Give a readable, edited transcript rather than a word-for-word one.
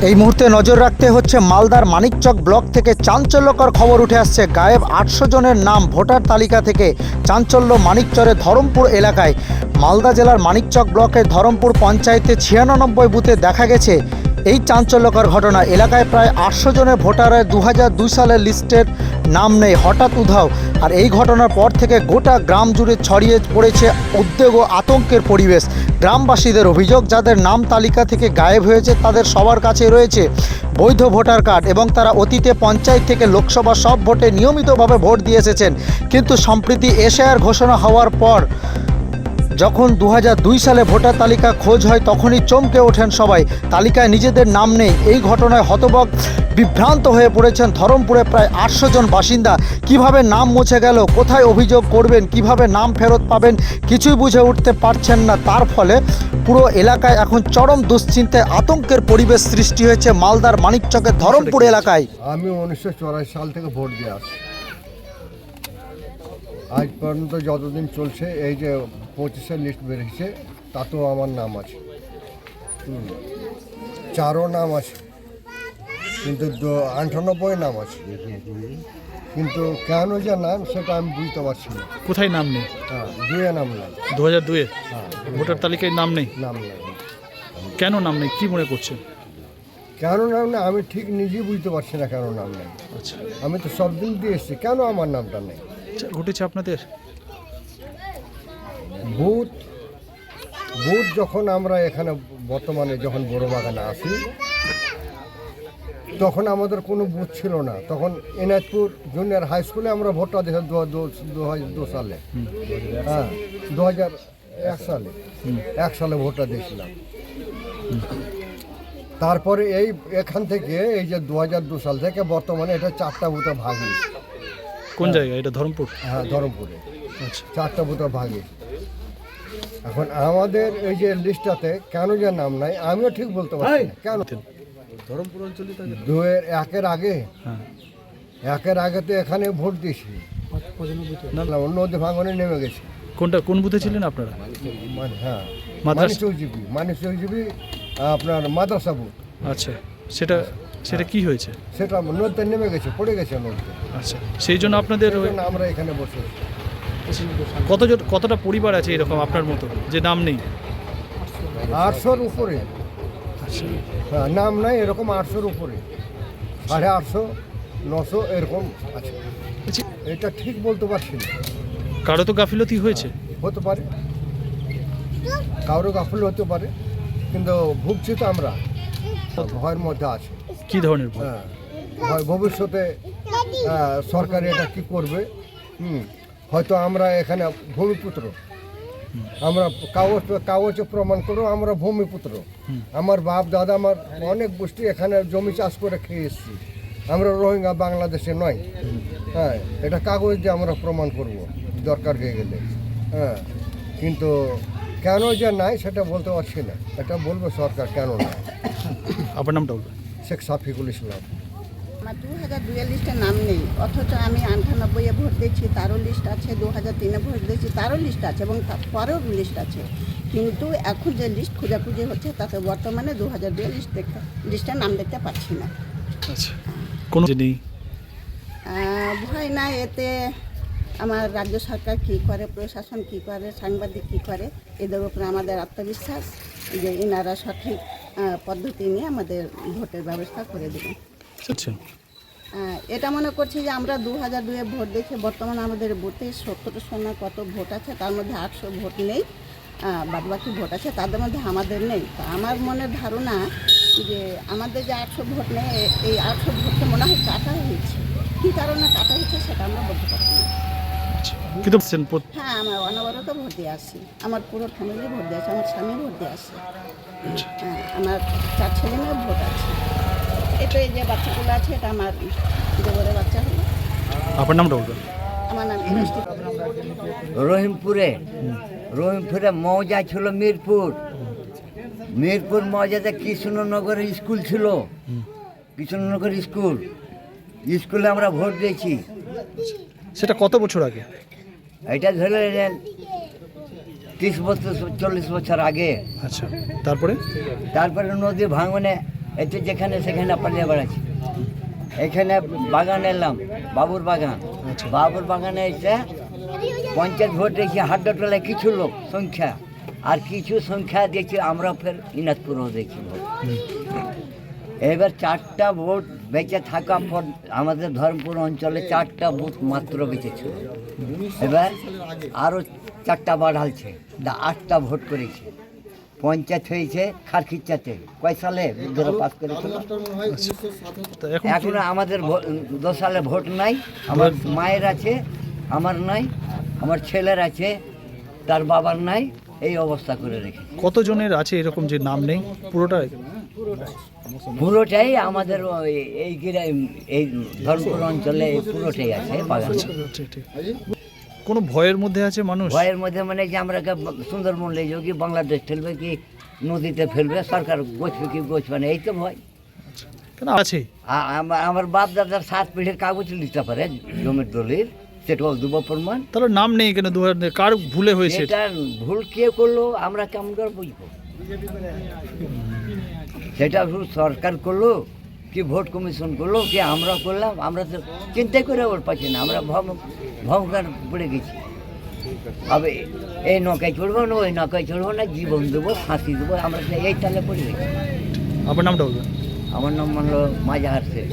এই মুহূর্তে নজর রাখতে হচ্ছে মালদার মানিকচক ব্লক থেকে চাঞ্চল্যকর খবর উঠে আসছে। গায়েব 800 জনের নাম ভোটার তালিকা থেকে চাঞ্চল্য মানিকচরের ধরমপুর এলাকায়। মালদা জেলার মানিকচক ব্লকের ধরমপুর পঞ্চায়েতে 96 বুথে দেখা গেছে এই চাঞ্চল্যকর ঘটনা। এলাকায় প্রায় 800 জনের ভোটারের 2002 সালের লিস্টের নাম নেই, হঠাৎ উধাও। আর এই ঘটনার পর থেকে গোটা গ্রাম জুড়ে ছড়িয়ে পড়েছে উদ্বেগ ও আতঙ্কের পরিবেশ। গ্রামবাসীদের অভিযোগ, যাদের নাম তালিকা থেকে গায়েব হয়েছে তাদের সবার কাছে রয়েছে বৈধ ভোটার কার্ড এবং তারা অতীতে পঞ্চায়েত থেকে লোকসভা সব ভোটে নিয়মিতভাবে ভোট দিয়ে এসেছেন। কিন্তু সম্প্রতি এসআইআর ঘোষণা হওয়ার পর যখন 2002 সালে ভোটার তালিকা খোঁজ হয় তখনই চমকে ওঠেন সবাই। তালিকায় নিজেদের নাম নেই। এই ঘটনায় হতবাক বিভ্রান্ত হয়ে পড়েছেন ধরমপুরে প্রায় 800 জন বাসিন্দা। কিভাবে নাম মুছে গেল, কোথায় অভিযোগ করবেন, কিভাবে নাম ফেরত পাবেন, কিছুই বুঝে উঠতে পারছেন না। তার ফলে পুরো এলাকায় এখন চরম দুশ্চিন্তায় আতঙ্কের পরিবেশ সৃষ্টি হয়েছে মালদার মানিকচকের ধরমপুর এলাকায়। আমি 1984 সাল থেকে ভোট দিয়ে আসছি। আজ পর্যন্ত যতদিন চলছে এই যে 25-এর লিস্ট বেরিয়েছে তাতেও আমার নাম আছে, 4ও নাম আছে, কিন্তু 98 নাম আছে। কিন্তু কেন যে নাম সেটা আমি বুঝতে পারছি না। কোথায় নাম নেই? হ্যাঁ, 2-এ নাম নেই। 2002-এ হ্যাঁ, ভোটার তালিকায় নাম নেই। নাম নেই। কেন নাম নেই, কি মনে করছেন? কেন নাম নেই আমি ঠিক নিজেই বুঝতে পারছি না কেন নাম নেই। আচ্ছা, আমি তো সব দিন দিয়ে এসেছি, কেন আমার নামটা নেই? ঘটেছে আপনাদের বুথ যখন আমরা এখানে বর্তমানে যখন বড় বাগানে আসি তখন আমাদের কোনো বুথ ছিল না। তখন এনায়তপুর জুনিয়র হাই স্কুলে আমরা ভোটটা দিয়েছি 2002 সালে। হ্যাঁ, 2001 সালে 1 সালে ভোটটা দিয়েছিলাম। তারপরে এখান থেকে এই যে 2002 সাল থেকে বর্তমানে এটা 4টা বুথে ভাগ হয়েছে। কোন জায়গায়? এটা ধরমপুর? হ্যাঁ, ধরমপুরে আচ্ছা, 4টা বুথে ভাগ হয়েছে। এখন আমাদের এই যে লিস্টটাতে কেন যে নাম নাই আমিও ঠিক বলতে পারছি না কেন। ধরমপুর অঞ্চলে 1-এর আগে হ্যাঁ, 1-এর আগে তো এখানে ভোট দিয়েছি, নদী ভাঙনে নেমে গেছি। কোন বুথে ছিলেন আপনারা? হ্যাঁ, মাদ্রাসা? মানিক চৌজিবি আপনার মাদ্রাসা বুথ। আচ্ছা, সেটা কি হয়েছে? সেটা নদীতে নেমে গেছে, পড়ে গেছে নদীতে। আচ্ছা, সেই জন্য আপনাদের সেই জন্য আমরা এখানে বসে আছি। কতটা পরিবার আছে এরকম আপনার মতো যে নাম নেই? 800-র উপরে। আচ্ছা, হ্যাঁ, নাম নাই এরকম 800-র উপরে, 850, 900 এরকম আছে। আচ্ছা, এটা ঠিক বলতে পারছি না। কারো তো গাফিলতি হয়েছে? হতে পারে, কারো গাফিল হতে পারে, কিন্তু ভুগছি তো আমরা, ভয়ের মধ্যে আছে। কি ধরনের ভয়? হ্যাঁ, ভয় ভবিষ্যতে সরকার এটা কি করবে। হয়তো আমরা এখানে ভূমিপুত্র, আমরা কাগজে প্রমাণ করো আমরা ভূমিপুত্র। আমার বাপ দাদা আমার অনেক গোষ্ঠী এখানে জমি চাষ করে খেয়ে এসেছি। আমরা রোহিঙ্গা বাংলাদেশে নয়। হ্যাঁ, এটা কাগজ দিয়ে আমরা প্রমাণ করব দরকার হয়ে গেলে। হ্যাঁ, কিন্তু কেন যে নাই সেটা বলতে পারছি না। এটা বলবে সরকার কেন নাই। আপনার নামটা বলবেন? শেখ সাফিকুল ইসলাম। আমার 2002 লিস্টে নাম নেই, অথচ আমি 98-এ ভোট দিয়েছি, তারও লিস্ট আছে। 2003-এ ভোট দিয়েছি, তারও লিস্ট আছে এবং তারপরেও লিস্ট আছে। কিন্তু এখন যে লিস্ট খোঁজাখুঁজি হচ্ছে তাতে বর্তমানে 2002 লিস্টে নাম দেখতে পাচ্ছি না। আচ্ছা, কোনো নেই? ভয় না, এতে আমার রাজ্য সরকার কী করে, প্রশাসন কী করে, সাংবাদিক কী করে, এদের উপরে আমাদের আত্মবিশ্বাস যে এনারা সঠিক পদ্ধতি নিয়ে আমাদের ভোটের ব্যবস্থা করে দেবেন। আচ্ছা, এটা মনে করছি যে আমরা 2002-এ ভোট দিয়েছি, বর্তমানে আমাদের বুথে 70 না কত ভোট আছে, তার মধ্যে 800 ভোট নেই, বাদবাকি ভোট আছে, তাদের মধ্যে আমাদের নেই। তো আমার মনের ধারণা যে আমাদের যে 800 ভোট নেই, এই 800 ভোটকে মনে হয় কাটা হয়েছে। কী কারণে কাটা হয়েছে সেটা আমরা বলতে পারছি না। কিন্তু হ্যাঁ, আমার অনবরত ভোট দিয়ে আসছি, আমার পুরো ফ্যামিলি ভোট দিয়ে আসছে, আমার স্বামী ভোট দিয়ে আসছে। হ্যাঁ, আমার 4 ছেলে মেয়ে ভোট আছে। এটা এই যে বাচ্চাগুলো আছে এটা আমার দেবরের বাচ্চা হলো। আপনার নামটা বলবেন? আমার নাম রহিমপুরে মৌজা ছিল মিরপুর মৌজাতে কৃষ্ণনগর স্কুল ছিল। কৃষ্ণনগর স্কুলে আমরা ভোট দিয়েছি। সেটা কত বছর আগে? এটা ধরে নেন 30 বছর 40 বছর আগে। আচ্ছা, তারপরে নদী ভাঙনে এতে যেখানে সেখানে পালিয়ে বেড়াচ্ছে। এখানে বাগান এলাম, বাবুর বাগান। বাবুর বাগানে এসে পঞ্চায়েত ভোট দিয়েছি, হাড্ডাটোলায় কিছু লোক সংখ্যা, আর কিছু সংখ্যা দিয়েছি আমরা, ফের ইনাজপুরও দিয়েছি ভোট। এবার 4টা ভোট বেঁচে থাকার পর আমাদের ধর্মপুর অঞ্চলে 4টা বুথ মাত্র বেঁচেছিল। এবার আরও 4টা বাড়ালছে, 8টা ভোট করেছে। পঞ্চায়েত হয়েছে খারখিচ্চাতে, কয় সালে বুদ্ধরা পাস করেছিল। তো এখন কি- এখন আমাদের 2 সালে ভোট নাই। আমার মায়ের আছে, আমার নাই, আমার ছেলের আছে, তার বাবার নাই, এই অবস্থা করে রেখে। কতজনের আছে এরকম যে নাম নেই পুরোটা? পুরোটাই আমাদের এই এই ধর্মপুর অঞ্চলে পুরোটাই আছে বাগান। ঠিক ঠিক। কোনো ভয়ের মধ্যে আছে মানুষ? ভয়ের মধ্যে মানে যে আমরা সুন্দরবন লে যাবো কি বাংলাদেশ ফেলবে কি নদীতে ফেলবে, সরকার গোছবে কি গোছবে না, এই তো ভয়। কেন আছে? আমার বাপ দাদার 7 পিঢ়ির কাগজ নিতে পারে জমির দলিল, সেটাও দেব প্রমাণ। তাহলে নাম নেই কেন? 2000 কার ভুলে হয়েছে? এটা ভুল কে করলো আমরা কেমন করে বুঝবো? সেটা ভুল সরকার করলো কি ভোট কমিশন করলো কি আমরা করলাম? আমরা তো চিন্তাই করে ওর পাচ্ছি না, আমরা ভয়ঙ্কর পড়ে গেছি। হবে এই নৌকায় চড়বো না, ওই নৌকায় চড়বো না, জীবন দেবো, ফাঁসি দেবো, আমরা তো এই তালে পড়ে গেছি। আপনার নামটা বলবেন। আমার নাম মানলো মাজাহার শেখ।